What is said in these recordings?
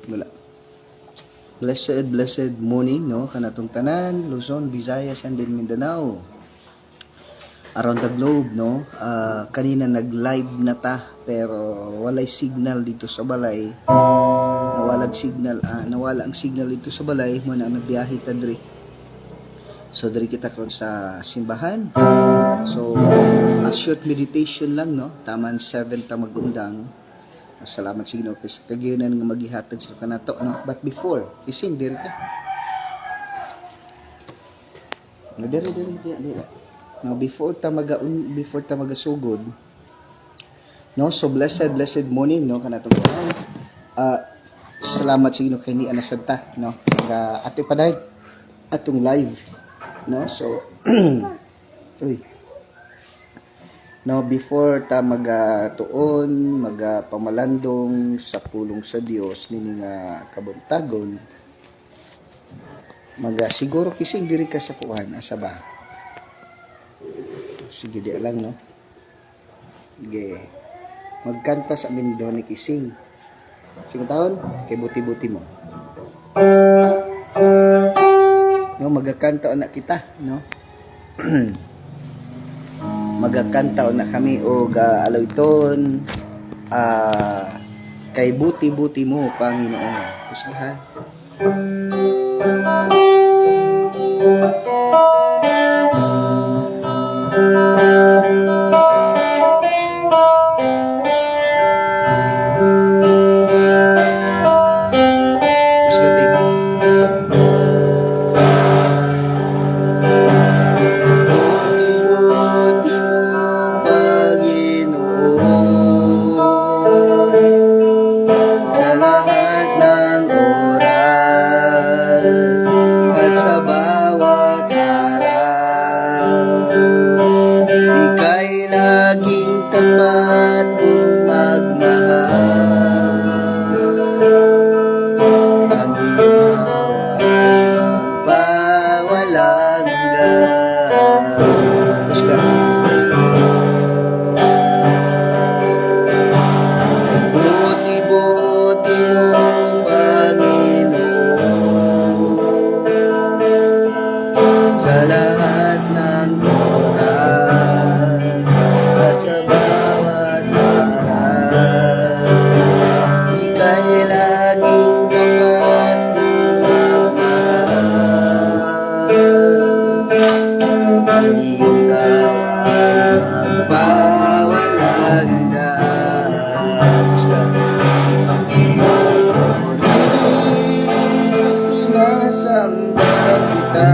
Wala. Blessed morning, no? Kanatong tanan, Luzon, Visayas, and then Mindanao. Around the globe, no? Kanina nag-live na ta, pero walay signal dito sa balay. Nawala ang signal dito sa balay, mo na nabiyahe ta diri. So, diri kita karon sa simbahan. So, a short meditation lang, no? Taman 7 ta magundang. Salamat sa Ginoo kasi kagiyunan nga magihatag sa kanato, no? But before, ising diri ka. Diri. No, before ta magasugod, no? So blessed morning, no, kanatong salamat sa Ginoo kay ni anasanta, no? Ate paday atong live, no? So uy. No, before ta magatuon, magapamalandong sa pulong sa Dios nini nga kabuntagon, siguro kising diri ka sa kuan asa ba? Sige di lang, no? Sige. Magkanta sa amin doon ni kising. Sige taon, kay buti-buti mo. No, magkanta na kita, no? Magkanta na kami og alawton kay buti-buti mo Panginoon. Kusahan. Tapat kung magmahal, ang iyong away magpawalang hanggan. Tapos ka. Ay buti-buti mo, Panginoon, sa lahat ng oras at sa bawat araw, ika'y laging tapat kung magmahal, ang iyong gawa'y magpawalang hanggan. Pinupuri, sinasamba kita,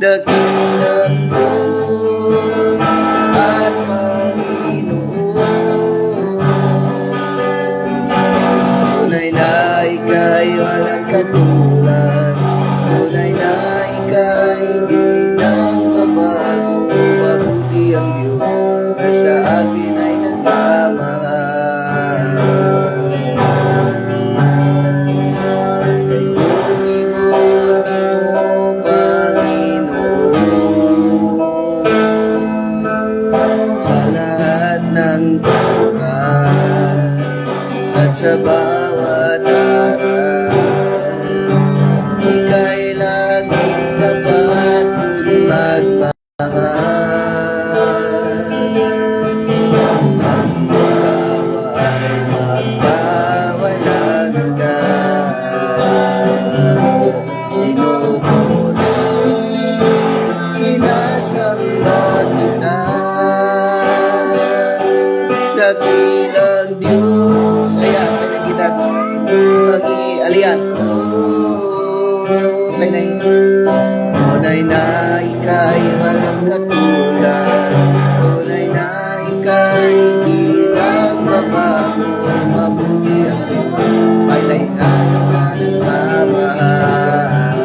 dakilang Diyos at Panginoon. Tunay na ika'y walang katulad, tunay na ika'y hindi nagbabago. Mabuti ang Diyos na sa akin ay nagmamahal. Kay buti-buti mo, Panginoon, sa lahat ng oras at sa bawat araw, ika'y laging tapat kung magmahal, ang iyong gawa'y magpawalang hanggan. Pinupuri, sinasamba kita, dakilang Diyos. Ayan, pinagitan. Pag-ialian. Pinay. Tunay na ika'y walang katulad, tunay na ika'y di nagbabago. Mabuti ang Diyos, pinay na nagmamahal.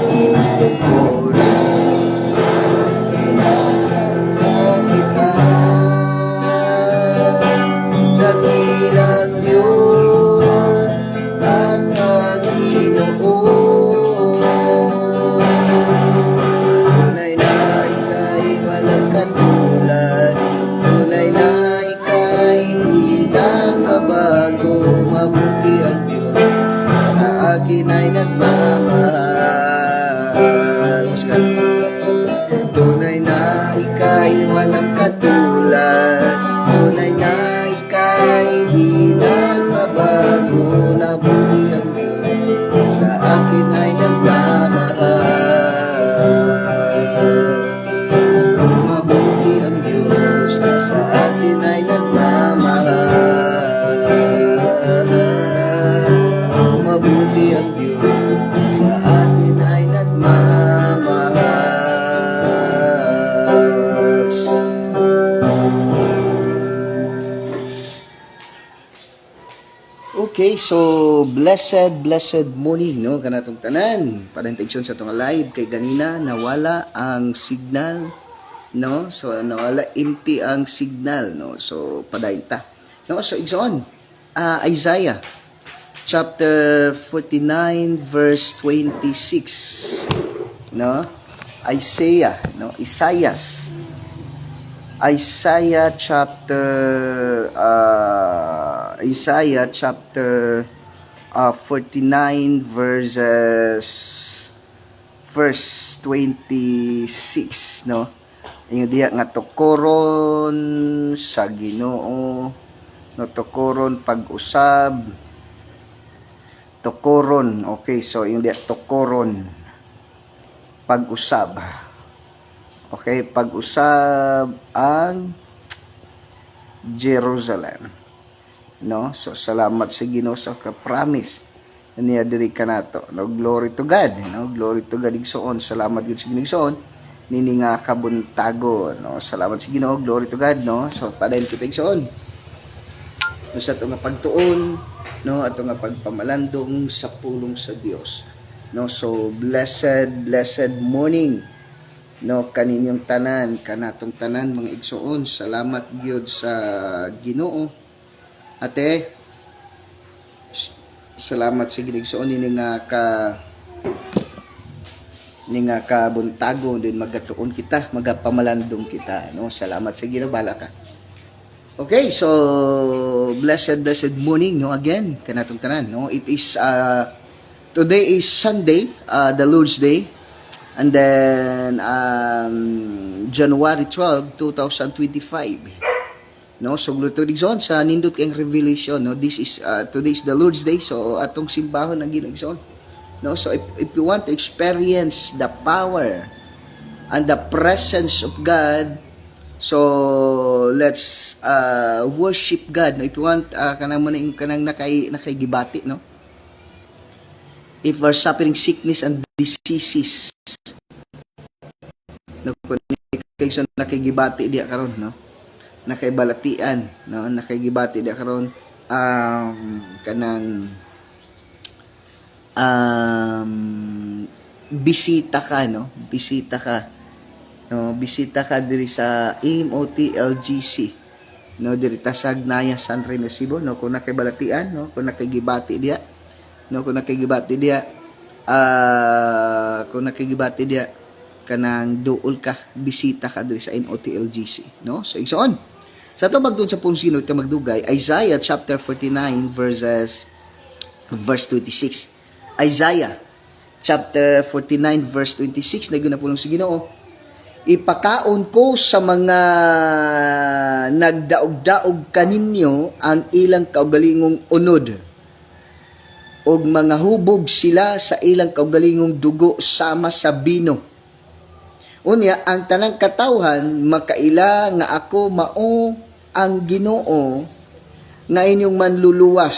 Pinupuri, sinasamba kita, dakilang Diyos at Panginoon. Tunay na ika'y walang katulad, tunay katulad. Tunay na ika'y di nagbabago, na buti ang Diyos sa akin ay nagmamahal. Mabuti ang Diyos na sa atin ay nagmamahal. Mabuti ang Diyos na sa atin ay nagmamahal. Okay, so blessed morning, no? Kanatong tanan, parenteksyon sa itong live kay ganina nawala ang signal, no? So nawala, empty ang signal, no? So padayon ta, no? So igsoon, Isaiah chapter 49 verse 26, no? Isaiah chapter 49 verse 26, no? Yung diya nga tukoron sa Ginoo, no, tukoron pag-usab, tukoron. Okay, so yung diya tukoron pag-usab. Okay, pag-usab ang Jerusalem, no? So salamat sa Ginoo sa ka-promise niya diri kanato, no? Glory to God, no? Glory to God igsoon. Salamat gid sa Ginoo igsoon nini nga kabuntago, no? Salamat sa Ginoo, glory to God, no? So padayon kita igsoon, no, sa ato nga pagtuon, no, ato nga pagpamalandong sa pulong sa Dios, no? So blessed morning, no, kaninyong tanan, kanatong tanan mga igsoon. Salamat gyud sa Ginoo. Ate, salamat sa Ginoo ni nga kabuntago din magatuon kita, magapamalandong kita, no? Salamat sa Ginoo, bala ka. Okay, so blessed morning, no, again kanatong tanan, no? It is today is Sunday, the Lord's Day. And then January 12, 2025. No, so glutod zone sa nindot kang revelation, no. This is today is the Lord's Day, so atong simbahon ang ginagson. No, so if you want to experience the power and the presence of God, so let's worship God. No, if you want kanang nakaygibati, no. If we're suffering sickness and diseases, no, kung nakigibati diya karon, no, nakaibalatian, no, nakigibati diya karon, kanang bisita ka, no, bisita ka diri sa MOTLGC, no, diri ta sa Agnaya San Remo, no, kung nakaibalatian, no, kung nakigibati diya, no, kung nakigibati diya kanang duol ka, bisita ka diri sa MOTLGC, no? So igsoon sa to magdun sa punsinod ka magdugay, Isaiah chapter 49 verse 26. Isaiah chapter 49 verse 26, naguna po sa Ginoo, ipakaon ko sa mga nagdaog-daog kaninyo ang ilang kaugalingong unod, og mga hubog sila sa ilang kaugalingong dugo sama sa bino. Unya, ang tanang katawhan makaila nga ako mao ang Ginoo, nga inyong manluluwas,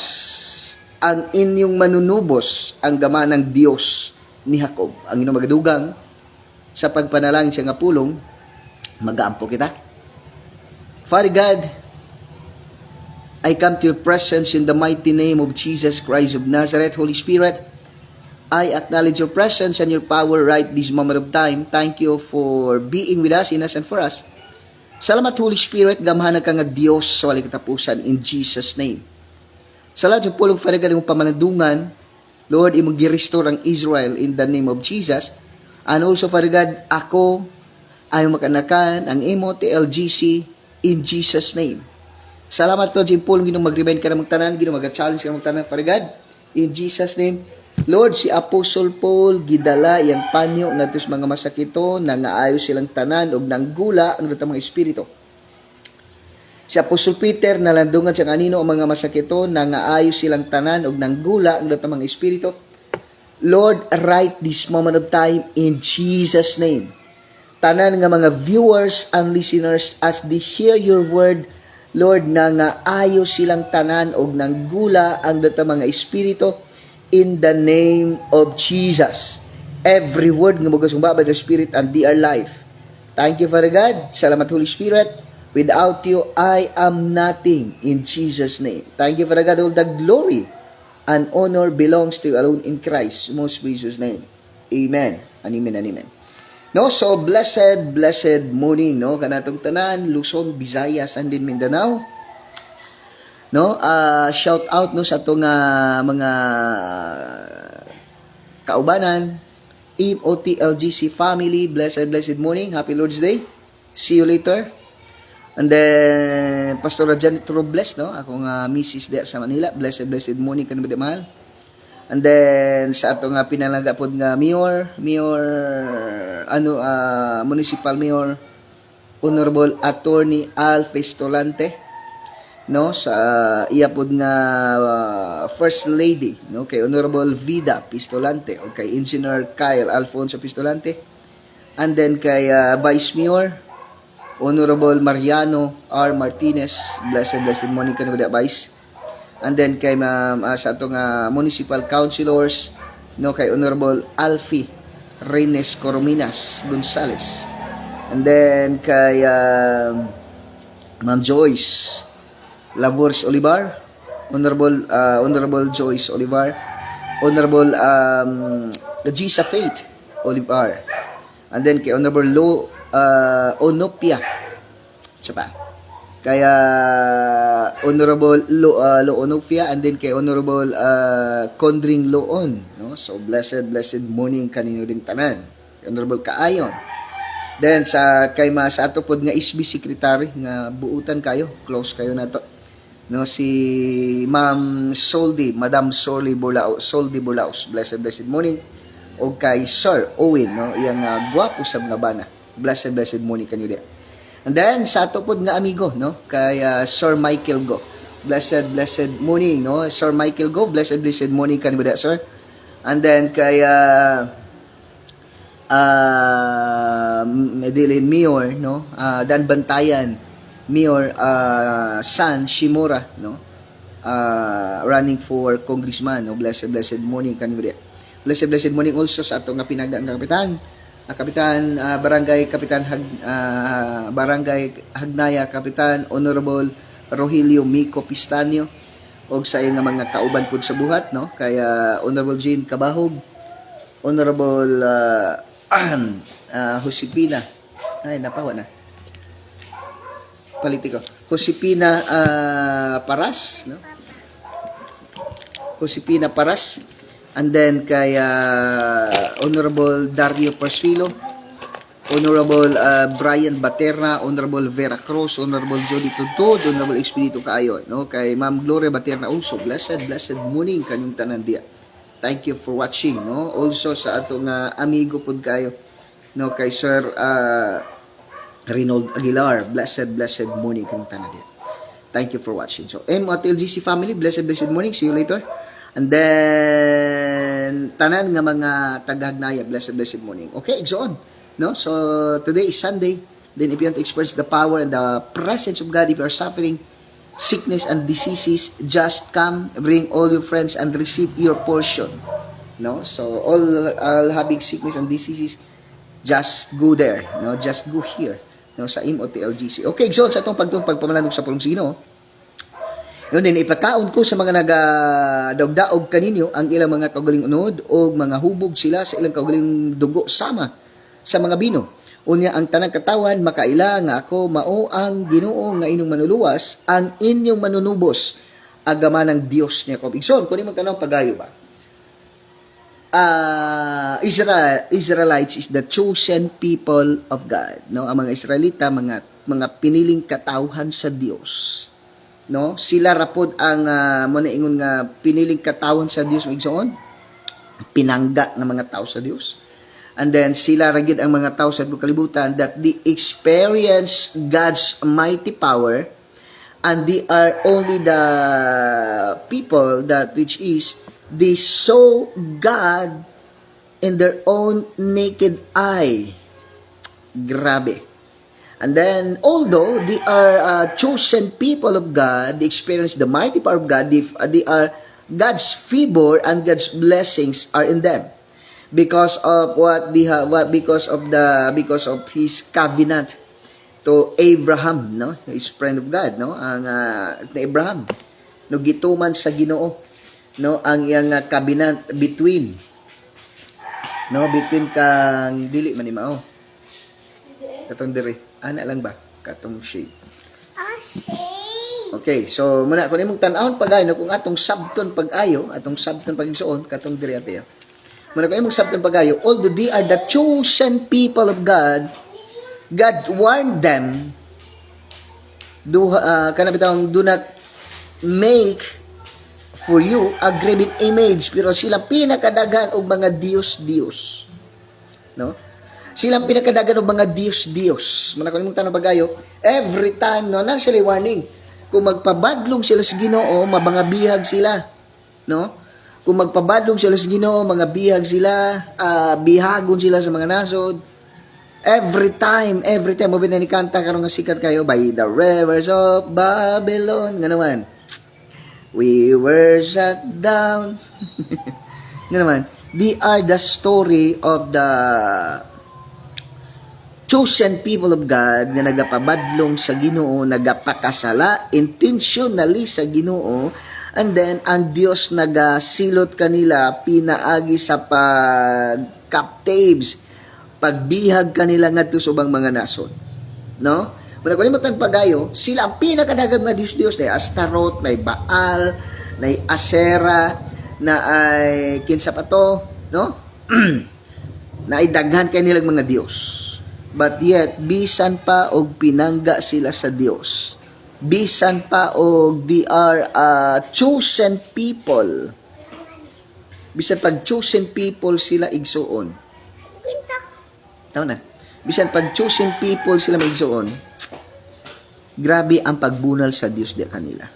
ang inyong manunubos, ang gamanang Dios ni Jacob. Ang inyong magadugang sa pagpanalangin siya nga pulong, mag-aampo kita. Father God, I come to your presence in the mighty name of Jesus Christ of Nazareth. Holy Spirit, I acknowledge your presence and your power right this moment of time. Thank you for being with us, in us, and for us. Salamat, Holy Spirit, gamhanan ka nga Diyos sa walang katapusan, in Jesus' name. Salamat yung pulong Father God, yung pamanadungan, Lord, imong gi-restore ang Israel in the name of Jesus. And also, Father God, ako ay makanakan ang MOTLGC in Jesus' name. Salamat, Lord, yung pulong ginong mag-remind ka na magtanan, ginong mag-challenge ka na magtanan, Father God, in Jesus' name. Lord, si Apostle Paul gidala yang panyo ngadto sa mga masakito na ngaayos silang tanan og nanggula ang mga espiritu. Si Apostol Peter nalandungan siya kanino ang mga masakito na ngaayos silang tanan og nanggula ang datang mga espiritu. Lord, right this moment of time in Jesus' name. Tanan nga mga viewers and listeners as they hear your word, Lord, na ngaayos silang tanan og nanggula ang datang mga espiritu in the name of Jesus. Every word nga mugasong babay the Spirit and they are life. Thank you, Father God. Salamat, Holy Spirit. Without you, I am nothing in Jesus' name. Thank you, Father God. All the glory and honor belongs to you alone in Christ's most precious name. Amen. And amen and amen. No, so blessed morning, no, kanatong tanan, Luzon, Visayas, and din Mindanao. No, shout out no sa atong mga kaubanan, OTLGC family, blessed morning, happy Lord's Day. See you later. And then Pastor Janet Robles, no, akong misis diya sa Manila, blessed morning kanimo di mahal. And then sa ato nga pinalangga pod nga municipal mayor Honorable Attorney Al Festolante, no, sa iya pod nga First Lady, no, kay Honorable Vida Pistolante o kay Engineer Kyle Alfonso Pistolante, and then kay Vice Mayor Honorable Mariano R. Martinez, blessed morning kanimo da Vice. And then kay sa atong municipal councilors, no, kay Honorable Alfie Reynes Corominas Gonzales. And then kay Ma'am Joyce Labors Olivar, Honorable Joyce Olivar, Honorable Gisa Faith Olivar. And then kay Honorable Onopia. Sapa? Kaya Honorable Lo Onopia, and then kay Honorable Condring Loon, no? So blessed morning kanino ding tanan. Honorable Kaayon. Then sa kay sa ato pod nga SB secretary nga buutan kayo, close kayo nato. No, si Ma'am Soldi, Madam Soldi Bulaos, blessed morning. O kay Sir Owen, no, iyang gwapo sa mga bana. Blessed morning kanyo dia. And then sa ato pod nga amigo, no, kay Sir Michael Go. Blessed morning, no, Sir Michael Go, blessed morning kanyo dia, sir. And then kay Medellin Mayor, no, Dan Bantayan Mayor San Shimura, no, running for congressman, no, blessed morning kanyo dia. Blessed morning also sa ato nga pinagdang Kapitan Barangay Hagnaya Kapitan Honorable Rogelio Mico Pistanio, og sa nga mga kauban pud sa buhat, no, kaya Honorable Jean Cabahog, Honorable Josepina, ay napawa na politiko, Josepina Paras, no, Josepina Paras. And then kay Honorable Dario Persfilo, Honorable Brian Baterna, Honorable Vera Cruz, Honorable Jody Tuntod, Honorable Espiritu Kaayon, no, kay Ma'am Gloria Baterna also, blessed morning kanyong tanan dia. Thank you for watching, no. Also sa atong amigo pud kayo, no, kay Sir Reynold Aguilar, blessed morning kanyong tanan dia. Thank you for watching. So MOTLGC family, blessed morning, see you later. And then tanan nga mga taga-Hagnaya, blessed morning. Okay, it's on, no? So today is Sunday. Then if you want to experience the power and the presence of God, if you are suffering sickness and diseases, just come, bring all your friends and receive your portion, no? So all having sickness and diseases, just go there, no? Just go here, no, sa MOTLGC. Okay, so sa atong pagpamalandog sa pulong sino, yun din, ipakaon ko sa mga nagadaog kaninyo ang ilang mga kaugaling unod o mga hubog sila sa ilang kaugaling dugo sama sa mga bino. Unya ang tanang katawan, makaila nga ako mao ang Ginoo nga inyong manuluwas, ang inyong manunubos, agama ng Diyos niya ko. Igsoon, kung mo tanong pagayo ba? Israelites is the chosen people of God. No? Ang mga Israelita, mga piniling katawhan sa Diyos. No, sila rapod ang monaingon nga piniling katawhan sa Dios, igsoon pinangga ng mga tao sa Dios. And then sila ragid ang mga tao sa kalibutan that they experience God's mighty power and they are only the people that which is they saw God in their own naked eye. Grabe. And then, although they are chosen people of God, they experience the mighty power of God, they are God's favor and God's blessings are in them because of because of His covenant to Abraham, no, his friend of God, no, ang Abraham, no, gituman sa Ginoo, no, ang iyang covenant between kang dili man ni mao katong diri ana lang ba katong shade. Okay, so muna kun imong tan-awon pagayo kung atong sabton pag-ayo, atong sabton pag-igsuon katong diri ate. Muna kun imong sabton pag-ayo, although they are the chosen people of God, God warned them do not make for you a graven image, pero sila pinakadagan og mga Diyos. No? Silang pinakadagan og mga Diyos. Muna kun imong tanong pagayo, every time no na sila warning. Kung magpabadlong sila sa Ginoo, mabangabihag sila. No? Kung magpabadlong sila sa Ginoo, mga bihag sila, bihagon sila sa mga nasod. Every time, mo ni kanta karon nga sikat kayo, by the rivers of Babylon, nga naman. We were shut down. Nga naman, they are the story of the chosen people of God nga nagapabadlong sa Ginoo, nagapakasala intentionally sa Ginoo, and then ang Dios nagasilot kanila pinaagi sa pag-captives, pagbihag kanila ngadto sa ubang mga nasod. No? Muna kalimutan pagayo, sila ang pinakadagang nga Diyos na Astaroth, na Baal, na Asera, na ay kinsa pa to, no? Na ay daghan kanilang mga Diyos. But yet, bisan pa og pinangga sila sa Dios. Bisan pa og they are chosen people. Bisan pag chosen people sila igsuon. Tama na. Bisan pag chosen people sila maigsuon, grabe ang pagbunal sa Dios di kanila.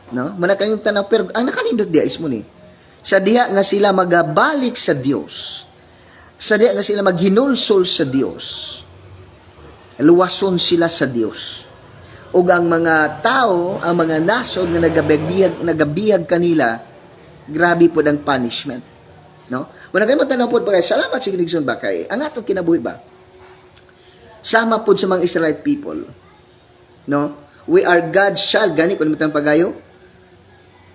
No? Muna kayong tanaw, pero ang nakanindot diya is mo ni, sa diha nga sila magabalik sa Dios. Sa diya nga sila maghinulsol sa Dios. Luwason sila sa Dios. Ug ang mga tao, ang mga nasod nga nagabihag kanila, grabe po ang punishment. No? Muna kayo magtanaw po ba, salamat sa kinigson ba kay ang atong kinabuhi ba? Sama po sa mga Israelite people. No? We are God's child. Gani, kung naman pagayo,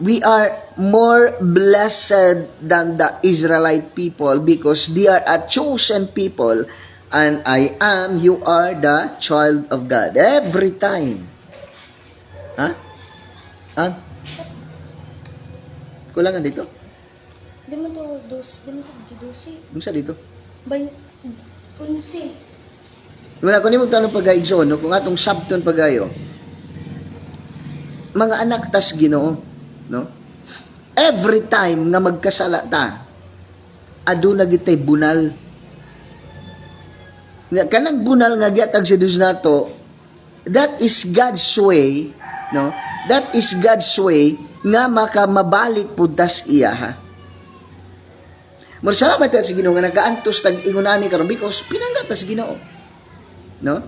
we are more blessed than the Israelite people because they are a chosen people, and I am, you are the child of God. Every time. Ha? Ha? Kulangan dito? Di mo to dosi. Ano sa dito? Bay, unsi. Wala ko ni mong tanong pag-aigsoon, no? Kung atong sabton pagayo, mga anak tas Ginoo, no? Every time nga magkasala ta, aduna gitay bunal. Kanang bunal nga giatag sa Dios nato, that is God's way, no? That is God's way nga makamabalik pud tas iya, ha? Marsalamat ta sa Ginoo nga nagaantos tag ingunani karon because pinangga ta sa Ginoo. No?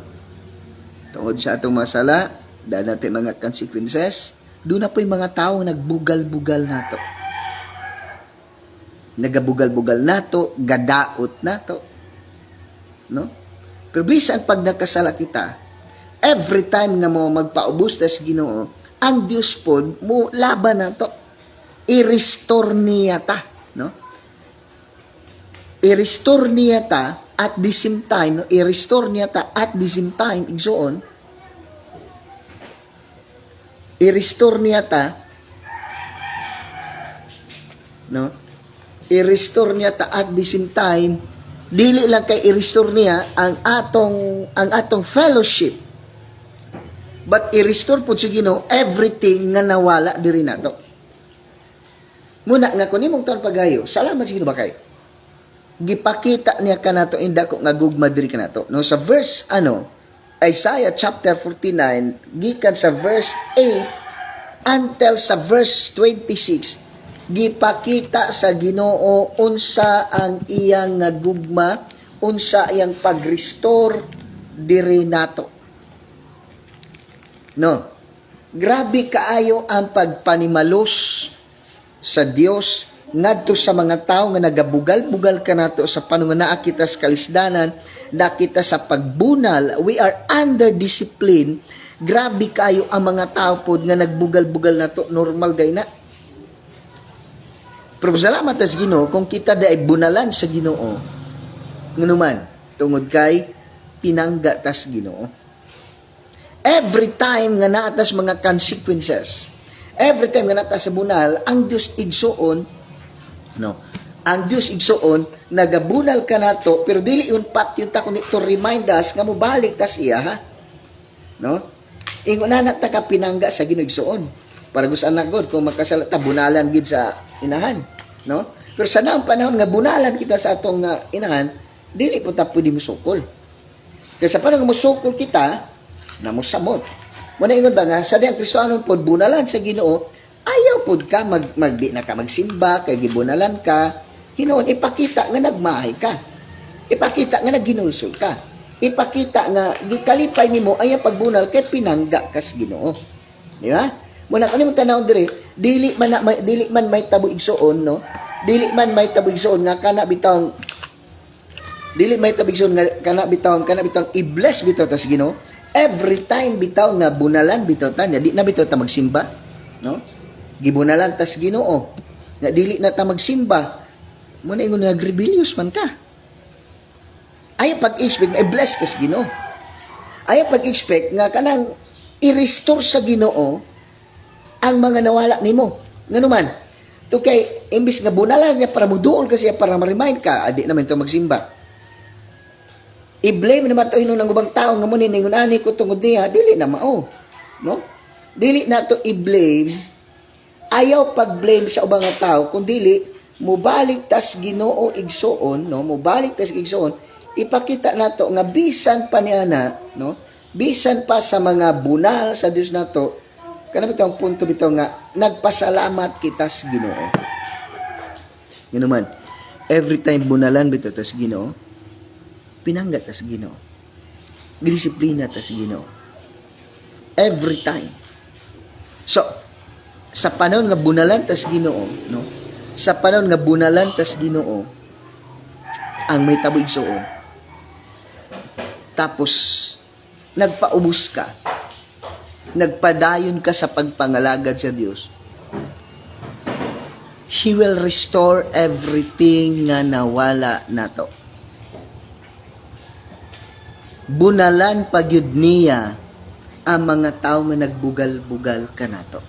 Tungod sa atong masala, dahil natin mga consequences, doon na po yung mga tao nagbugal-bugal nato. Nagabugal-bugal nato, gadaot nato. No? Pero bisan pag nakasala kita, every time nga mo magpaubos na sa Ginoo, ang Diyos po mo laban nato. I-restore niya ta. No? I-restore niya ta at the same time, i-restore niya ta at the same time, igsoon, i-restore niya ta, no? I-restore niya ta at the same time, dili lang kay i-restore niya ang atong fellowship, but i-restore po sa Ginoo everything nga nawala diri nato. Muna nga kun imong taon pagayo, salamat sa Ginoo ba kay? Gipakita niya kanato inda ko nga gugma diri kanato. No, sa verse Isaiah chapter 49 gikan sa verse 8 until sa verse 26 gipakita sa Ginoo unsa ang iyang nga gugma, unsa iyang pag-restore diri nato. No. Grabe kaayo ang pagpanimalos sa Dios ngadto sa mga tao nga nagabugal-bugal kanato sa panahon nga naa kita sa kalisdanan, nakita sa pagbunal, we are under discipline. Grabe kayo ang mga tao pod nga nagbugal-bugal nato, normal gay na. Pero salamat sa Ginoo kung kita da ay bunalan sa Ginoo. Nganuman, tungod kay pinangga tas Ginoo. Every time nga naatas mga consequences, every time nga naatas sa bunal, ang Dios igsuon, no? Ang Dios igsuon, nagabunal ka nato, pero dili yun pat yun ta kundi to remind us nga mo balik tas iya, ha? No? Ingon na ta ka pinangga sa Ginoo igsuon. Para gusto anak God, kung magkasala ta, bunalan gid sa inahan, no? Pero sa naong panahon nga bunalan kita sa atong inahan, dili po ta pwede musukol. Kasi sa panahon nga musukol kita, na musamot. Muna ingon ba nga, sa diyang Kristohanon pod bunalan sa Ginoo, ayaw pod ka magdi na ka magsimba, kay gibunalan ka, hinoon ipakita nga nagmahay ka. Ipakita nga nagginulsol ka. Ipakita nga gikalipay nimo ayaw pagbunal kay pinangga kas Ginoo. Di ba? Muna kanimo tanaw dire, dili man may tabo igsuon, no? Dili man may tabo igsuon nga kana bitawng i-bless bitaw tas Ginoo. Every time bitaw nga bunalan bitaw ta, di na bitaw ta magsimba, no? Gibunalan tas Ginoo. Nga dili na ta magsimba. Muna ingon nga rebellious man ka. Ayaw pag-expect nga i-bless kas Ginoo. Ayaw pag-expect nga kanang i-restore sa Ginoo ang mga nawala nimo. Nganuman, to kay imbis nga bunalan niya para muduol kasi para ma-remind ka, adi naman to magsimba. I-blame naman ito ng ubang tao nga mo ningon ani ko tungod niya, dili na mao, no? Dili na to i-blame. Ayaw pag-blame sa ubang tao kung dili mubalik tas Ginoo igsuon, no? Mubalik tas igsuon, ipakita nato nga bisan pa niya na, no? Bisan pa sa mga bunal sa Dios nato, kanang bitong punto bitaw nga nagpasalamat kita sa Ginoo. Ngano man, every time bunalan bitaw tas Ginoo, pinangga tas Ginoo. Disiplina tas Ginoo. Every time. So, sa panahon nga bunalan tas Ginoo, no? Sa panahon nga bunalan tas Ginoo, ang may tabig suon. Tapos nagpaubos ka. Nagpadayon ka sa pagpangalagad sa Dios. He will restore everything nga nawala nato. Bunalan pagyud niya ang mga tao nga nagbugal-bugal kanato.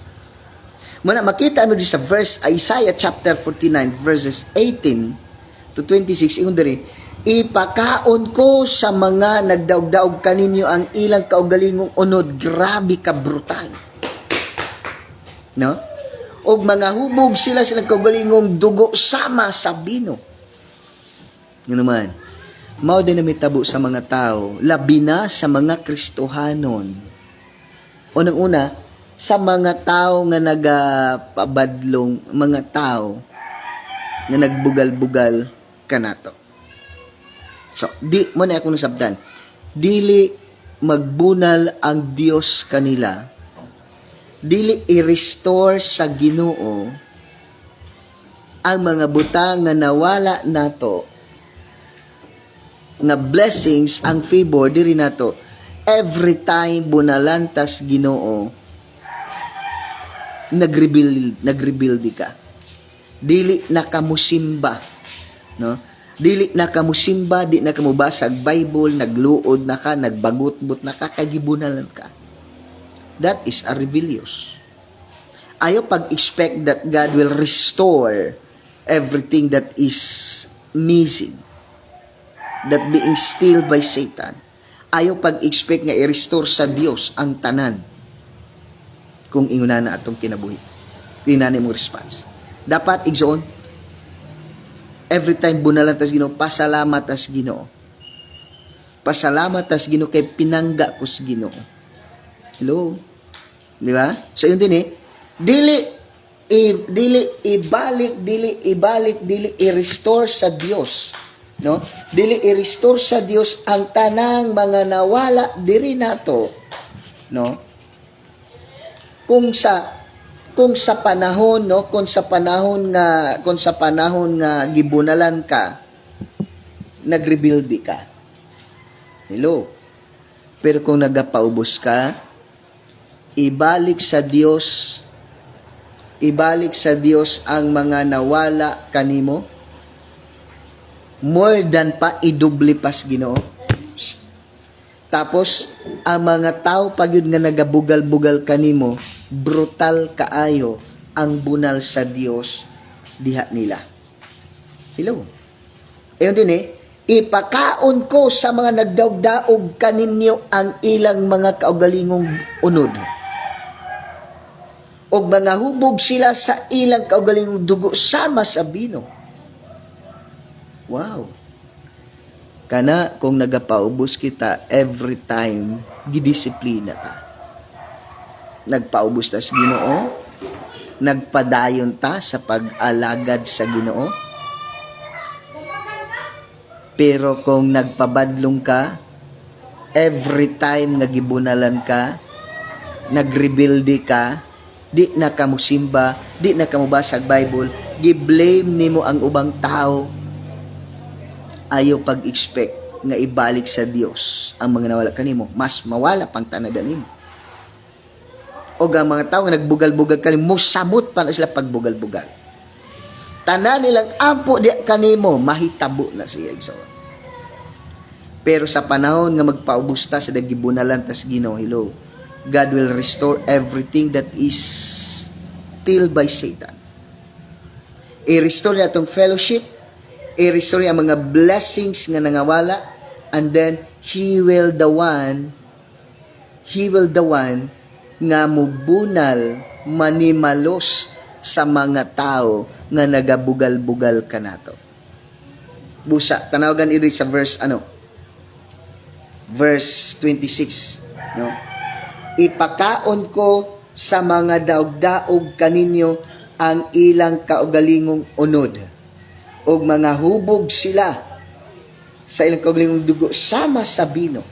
Muna makita mo di sa verse Isaiah chapter 49 verses 18 to 26 ingon diri, ipakaon ko sa mga nagdaog-daog kaninyo ang ilang kaugalingong unod. Grabe ka brutal, no? Og mga hubog sila silang kaugalingong dugo sama sa bino. Ngano man, mao din na mitabo sa mga tao, labi na sa mga Kristohanon. Unang-una, sa mga tao nga nagapabadlong, mga tao nga nagbugal-bugal kanato. So, di mo na akong nasabdan. Dili magbunal ang Dios kanila. Dili i-restore sa Ginoo ang mga butang nga nawala nato, nga blessings, ang favor diri nato. Every time bunalan tas Ginoo, nagrebuild ka. Dili na kamusimba, no? Dili na kamusimba, di na kamubasag Bible, nagluod na ka, nagbagot-but na ka, kagibunalan ka. That is a rebellious. Ayaw pag-expect that God will restore everything that is missing, that being steal by Satan. Ayaw pag-expect nga i-restore sa Dios ang tanan kung inguna na atong kinabuhi. Kinani mong response. Dapat igsoon, every time bunalan tas Ginoo, pasalamat tas Ginoo. Pasalamat tas Ginoo kay pinangga ko sa Ginoo. Hello? Di ba? So yun din dili ibalik, dili i-restore sa Dios, no? Dili i-restore sa Dios ang tanang mga nawala diri nato, no? Kung sa panahon, no, kung sa panahon nga gibunalan ka, nag-rebuild ka. Hello? Pero kung nagapaubos ka, ibalik sa Dios ang mga nawala kanimo, more than pa idubli pas Ginoo. Tapos ang mga tao pagyud nga nagabugal-bugal kanimo, brutal kaayo ang bunal sa Dios diha nila. Hello? Ayun din ipakaon ko sa mga nagdaog-daog kaninyo ang ilang mga kaugalingong unod. Og mga hubog sila sa ilang kaugalingong dugo sama sa bino. Wow. Kana kung nagapaubos kita every time gidisiplina ta. Nagpaubos ta sa Ginoo, nagpadayon ta sa pag-alagad sa Ginoo. Pero kung nagpabadlong ka, every time nagibunalan ka, nagrebuildi ka, di na ka musimba, di na ka mubasag Bible, gi-blame nimo ang ubang tao, ayaw pag-expect nga ibalik sa Dios ang mga nawala kanimo, mas mawala pang tanagan nimo. O ang mga tao nga nagbugal-bugal kanimo, musamot pa na sila pagbugal-bugal. Tanan nilang ampo di kanimo, mahitabo na siya igsoon. Pero sa panahon nga magpaubos ta sa nagibunalan ta sa Ginoo, hello, God will restore everything that is still by Satan. I-restore niya itong fellowship, i-restore niya ang mga blessings nga nangawala, and then He will the one nga mubunal, manimalos sa mga tao nga nagabugal-bugal kanato. Busa, tanawagan iri sa verse verse 26, no? Ipakaon ko sa mga daog-daog kaninyo ang ilang kaugalingong unod, og mga hubog sila sa ilang kaugalingong dugo sama sa bino.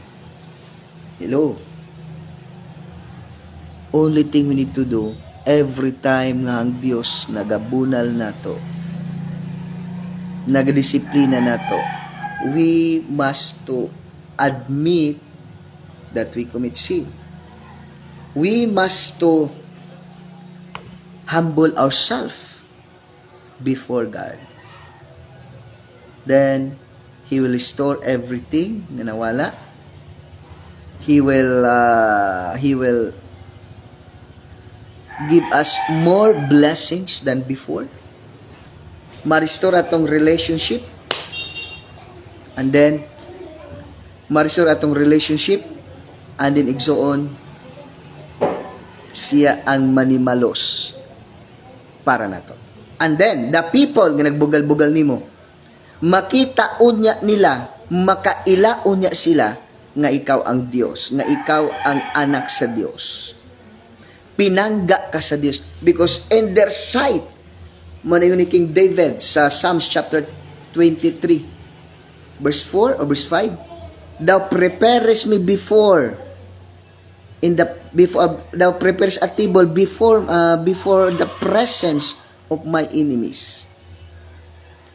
Hello? Only thing we need to do every time nga ang Dios nagabunal nato, nagadisiplina nato, we must to admit that we commit sin. We must to humble ourselves before God. Then He will restore everything na nawala. He will give us more blessings than before. Ma-restore atong relationship. And then ma-restore atong relationship, and then igsoon siya ang manimalos para nato. And then the people nga nagbugal-bugal nimo, makita unya nila, makaila unya sila nga ikaw ang Dios, nga ikaw ang anak sa Dios. Pinangga ka sa Dios, because in their sight, manayon ni King David sa Psalms chapter 23 verse 4 or verse 5, Thou preparest me thou prepares a table before the presence of my enemies.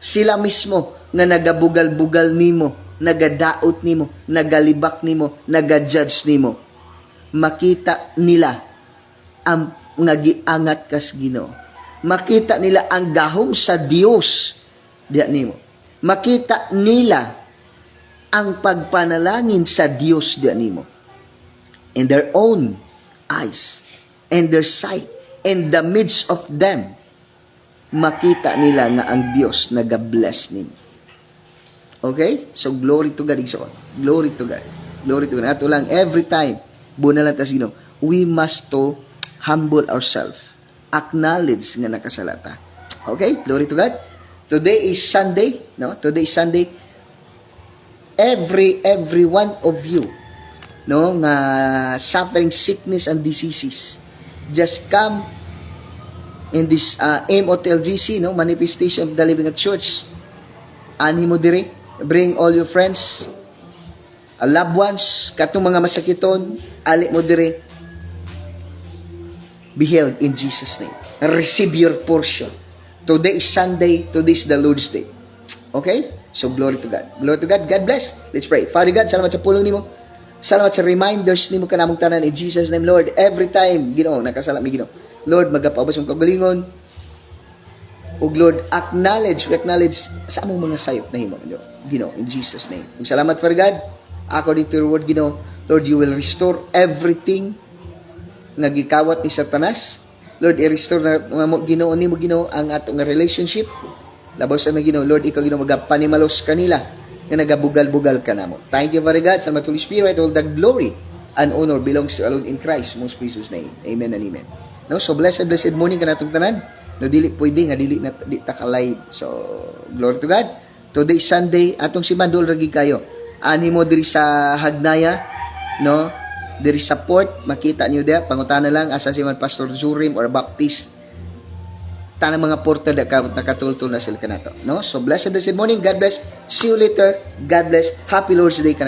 Sila mismo nga nagabugal-bugal nimo, nagadaot nimo, nagalibak nimo, naga-judge nimo. Makita nila ang nga giangat kas Ginoo. Makita nila ang gahom sa Dios diha nimo. Makita nila ang pagpanalangin sa Dios diha nimo. In their own eyes, in their sight, in the midst of them, makita nila nga ang Dios naga-bless nimo. Okay? So glory to God. Glory to God. Glory to God. Ato lang every time bunalan ta sa Ginoo, we must to humble ourselves. Acknowledge nga nakasalata. Okay? Glory to God. Today is Sunday, no? Today is Sunday. every one of you, no, nga suffering sickness and diseases, just come in this MOTLGC, no, Manifestation of the Living Church. Ani mo dire, bring all your friends, loved ones, katong mga masakiton, ali mo dire. Be healed in Jesus' name. Receive your portion. Today is Sunday, today is the Lord's Day. Okay? So glory to God. Glory to God. God bless. Let's pray. Father God, salamat sa pulong nimo. Salamat sa reminders nimo kanamong tanan in Jesus' name, Lord. Every time, Ginoo, nakasala mi Ginoo. Lord, magapaubos mong kagalingon. O Lord, we acknowledge sa among mga sayop na himo, Ginoo, in Jesus' name. Ug salamat, Father God. According to your word, Ginoo, Lord, you will restore everything nga gikawat ni Satanas. Lord, i-restore na mo Ginoo nimo, Ginoo, ang atong relationship. Labaw sa na Ginoo, Lord, ikaw Ginoo magapanimalos kanila nga nagabugal-bugal ka namo. Thank you, Father God, sa Holy Spirit. All the glory and honor belongs to alone in Christ, most precious name. Amen and amen. No, so blessed morning kanatong tanan. No, dili pwede nga dili na di ta ka live. So glory to God. Today Sunday, atong si Bandol ragi kayo. Ani mo diri sa Hagnaya, no? Diri sa port, makita niyo dia, pangutana lang asa si man Pastor Zurim or Baptist. Tanang mga porta da nakatultol na sila kanato, no? So blessed morning. God bless. See you later. God bless. Happy Lord's Day kana.